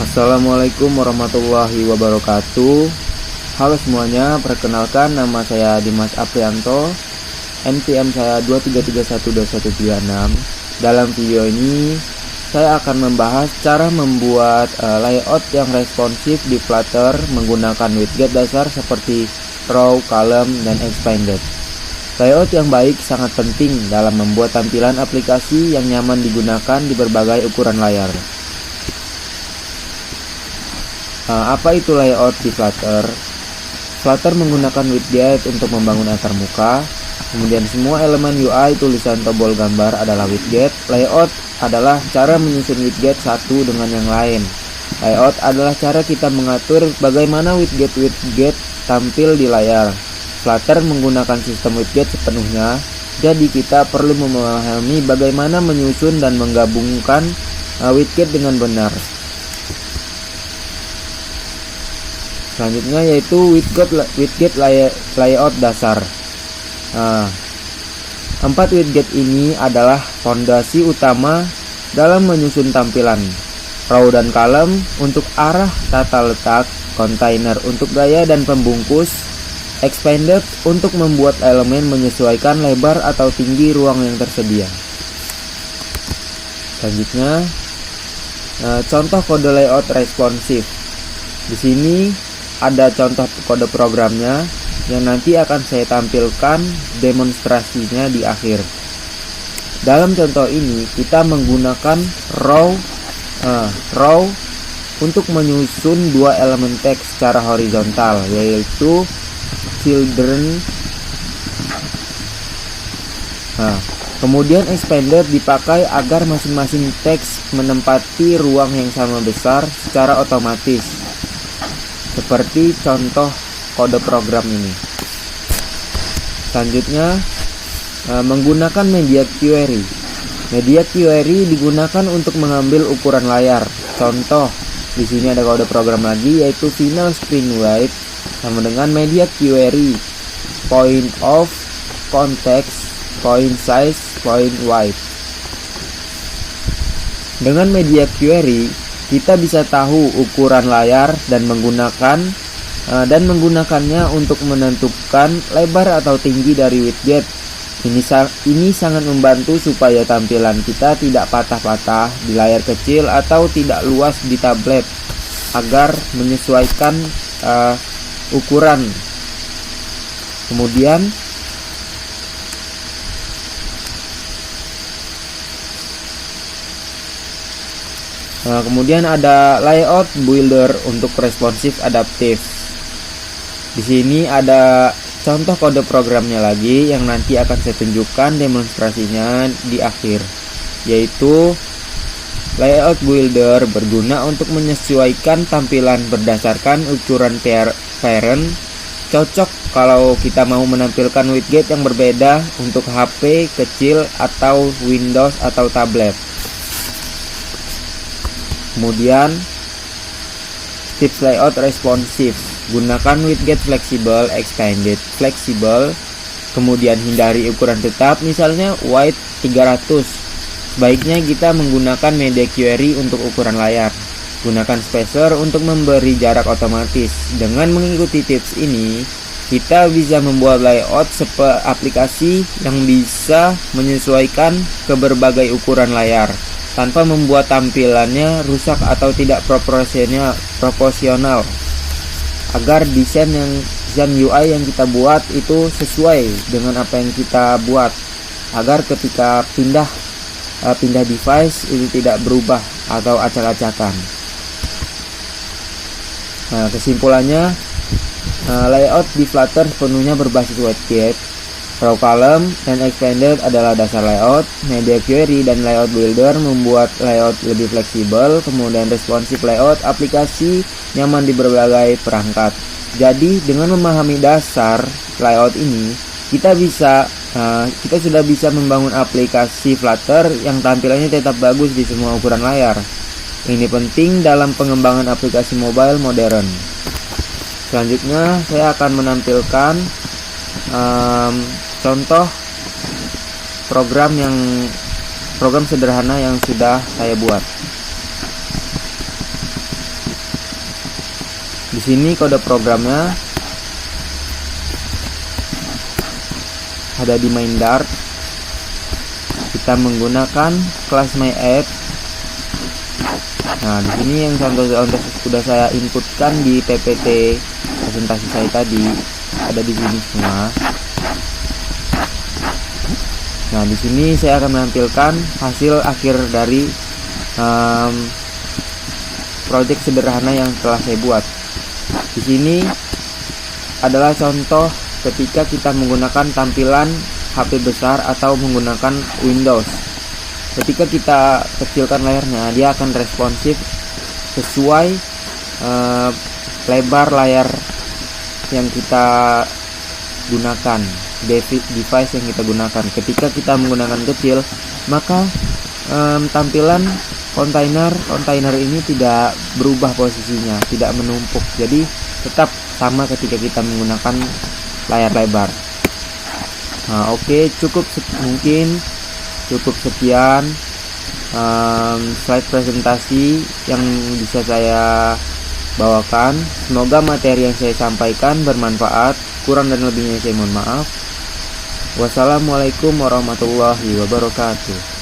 Assalamualaikum warahmatullahi wabarakatuh. Halo semuanya, perkenalkan nama saya Dimas Aprianto. NPM saya 23312136. Dalam video ini saya akan membahas cara membuat layout yang responsif di Flutter menggunakan widget dasar seperti row, column, dan expanded. Layout yang baik sangat penting dalam membuat tampilan aplikasi yang nyaman digunakan di berbagai ukuran layar. Apa itu layout di Flutter? Flutter menggunakan widget untuk membangun antarmuka. Kemudian semua elemen UI, tulisan, tombol, gambar adalah widget. Layout adalah cara menyusun widget satu dengan yang lain. Layout adalah cara kita mengatur bagaimana widget-widget tampil di layar. Flutter menggunakan sistem widget sepenuhnya, jadi kita perlu memahami bagaimana menyusun dan menggabungkan widget dengan benar. Selanjutnya yaitu widget layout dasar. 4 widget ini adalah fondasi utama dalam menyusun tampilan. Row dan column untuk arah tata letak, container untuk gaya dan pembungkus, expanded untuk membuat elemen menyesuaikan lebar atau tinggi ruang yang tersedia. Selanjutnya, contoh kode layout responsif. Di sini ada contoh kode programnya yang nanti akan saya tampilkan demonstrasinya di akhir. Dalam contoh ini kita menggunakan row untuk menyusun dua elemen teks secara horizontal, yaitu children. Kemudian expanded dipakai agar masing-masing teks menempati ruang yang sama besar secara otomatis, seperti contoh kode program ini. Selanjutnya, menggunakan media query. Media query digunakan untuk mengambil ukuran layar. Contoh, di sini ada kode program lagi, yaitu final screen width sama dengan media query, point of context, point size, point width. Dengan media query kita bisa tahu ukuran layar dan menggunakannya untuk menentukan lebar atau tinggi dari widget. Ini sangat membantu supaya tampilan kita tidak patah-patah di layar kecil atau tidak luas di tablet, agar menyesuaikan ukuran. Kemudian ada layout builder untuk responsif adaptif. Di sini ada contoh kode programnya lagi yang nanti akan saya tunjukkan demonstrasinya di akhir, yaitu layout builder berguna untuk menyesuaikan tampilan berdasarkan ukuran parent. Cocok kalau kita mau menampilkan widget yang berbeda untuk HP kecil atau Windows atau tablet. Kemudian tips layout responsif, gunakan widget fleksibel, expanded, fleksibel. Kemudian hindari ukuran tetap, misalnya width 300. Sebaiknya kita menggunakan media query untuk ukuran layar. Gunakan spacer untuk memberi jarak otomatis. Dengan mengikuti tips ini, kita bisa membuat layout aplikasi yang bisa menyesuaikan ke berbagai ukuran layar tanpa membuat tampilannya rusak atau tidak proporsional, agar desain UI yang kita buat itu sesuai dengan apa yang kita buat, agar ketika pindah device itu tidak berubah atau acak-acakan. Kesimpulannya, layout di Flutter sepenuhnya berbasis widget. Row, column, dan expanded adalah dasar layout. Media query dan layout builder membuat layout lebih fleksibel. Kemudian responsif layout aplikasi nyaman di berbagai perangkat. Jadi dengan memahami dasar layout ini, kita sudah bisa membangun aplikasi Flutter yang tampilannya tetap bagus di semua ukuran layar. Ini penting dalam pengembangan aplikasi mobile modern. Selanjutnya saya akan menampilkan contoh program sederhana yang sudah saya buat. Di sini kode programnya ada di main Dart. Kita menggunakan kelas myApp. Nah, di sini yang sudah saya inputkan di PPT presentasi saya tadi ada di sini semua. Nah, di sini saya akan menampilkan hasil akhir dari project sederhana yang telah saya buat. Di sini adalah contoh ketika kita menggunakan tampilan HP besar atau menggunakan Windows. Ketika kita kecilkan layarnya, dia akan responsif sesuai lebar layar yang kita gunakan, device yang kita gunakan. Ketika kita menggunakan kecil, maka tampilan kontainer ini tidak berubah posisinya, tidak menumpuk. Jadi tetap sama ketika kita menggunakan layar lebar. Nah, oke, mungkin cukup sekian slide presentasi yang bisa saya bawakan. Semoga materi yang saya sampaikan bermanfaat. Kurang dan lebihnya saya mohon maaf. Wassalamualaikum warahmatullahi wabarakatuh.